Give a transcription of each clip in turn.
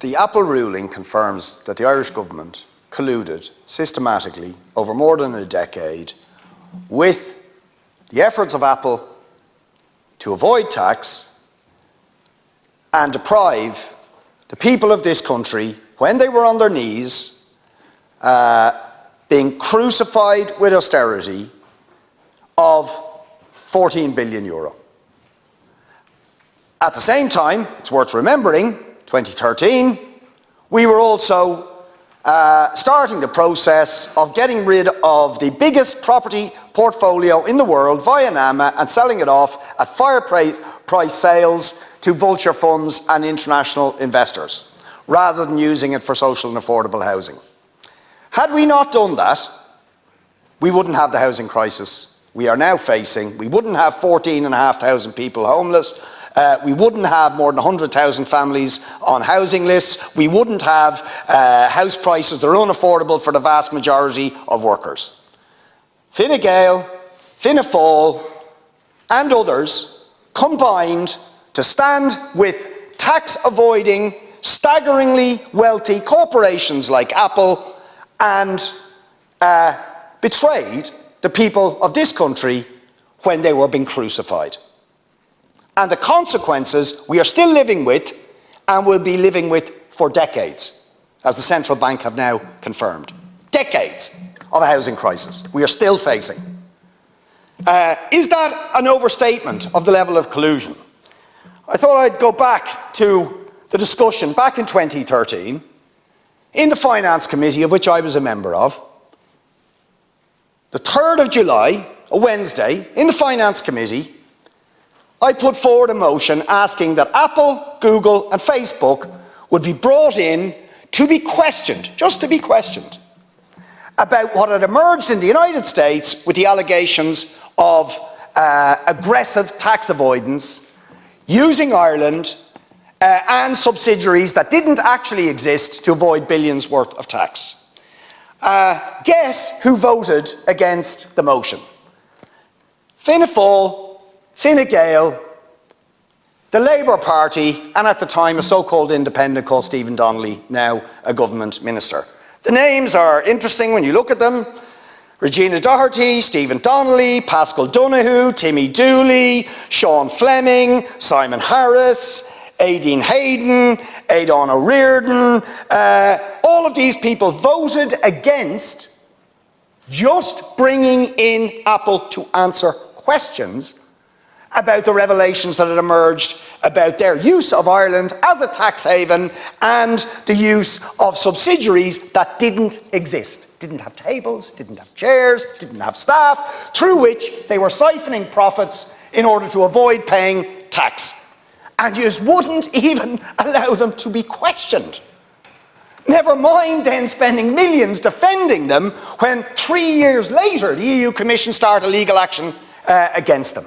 The Apple ruling confirms that the Irish government colluded systematically over more than a decade with the efforts of Apple to avoid tax and deprive the people of this country, when they were on their knees, being crucified with austerity, of €14 billion. At the same time, it's worth remembering, 2013, we were also starting the process of getting rid of the biggest property portfolio in the world via NAMA and selling it off at fire price sales to vulture funds and international investors, rather than using it for social and affordable housing. Had we not done that, we wouldn't have the housing crisis we are now facing. We wouldn't have 14,500 people homeless. We wouldn't have more than 100,000 families on housing lists. We wouldn't have house prices that are unaffordable for the vast majority of workers. Fine Gael, Fianna Fáil and others combined to stand with tax-avoiding, staggeringly wealthy corporations like Apple and betrayed the people of this country when they were being crucified. And the consequences we are still living with and will be living with for decades, as the central bank have now confirmed. Decades of a housing crisis we are still facing. Is that an overstatement of the level of collusion? I thought I'd go back to the discussion back in 2013 in the Finance Committee, of which I was a member of. The 3rd of July, a Wednesday, in the Finance Committee, I put forward a motion asking that Apple, Google and Facebook would be brought in to be questioned, just to be questioned, about what had emerged in the United States with the allegations of aggressive tax avoidance using Ireland and subsidiaries that didn't actually exist to avoid billions worth of tax. Guess who voted against the motion? Fianna Fáil, Fine Gael, the Labour Party, and at the time a so-called independent called Stephen Donnelly, now a government minister. The names are interesting when you look at them. Regina Doherty, Stephen Donnelly, Pascal Donoghue, Timmy Dooley, Sean Fleming, Simon Harris, Aideen Hayden, Aidan O'Riordan. All of these people voted against just bringing in Apple to answer questions about the revelations that had emerged about their use of Ireland as a tax haven and the use of subsidiaries that didn't exist. Didn't have tables, didn't have chairs, didn't have staff, through which they were siphoning profits in order to avoid paying tax. And you wouldn't even allow them to be questioned. Never mind then spending millions defending them when 3 years later the EU Commission started legal action against them.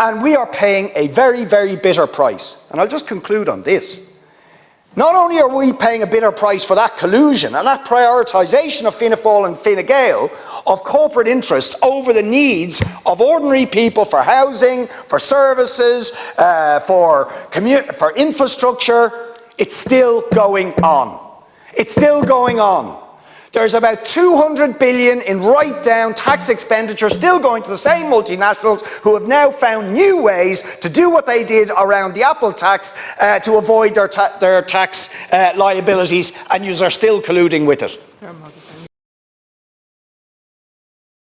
And we are paying a very, very bitter price. And I'll just conclude on this. Not only are we paying a bitter price for that collusion and that prioritisation of Fianna Fáil and Fine Gael of corporate interests over the needs of ordinary people for housing, for services, for infrastructure, it's still going on. It's still going on. There's about 200 billion in write-down tax expenditure still going to the same multinationals who have now found new ways to do what they did around the Apple tax to avoid their tax liabilities, and yous are still colluding with it.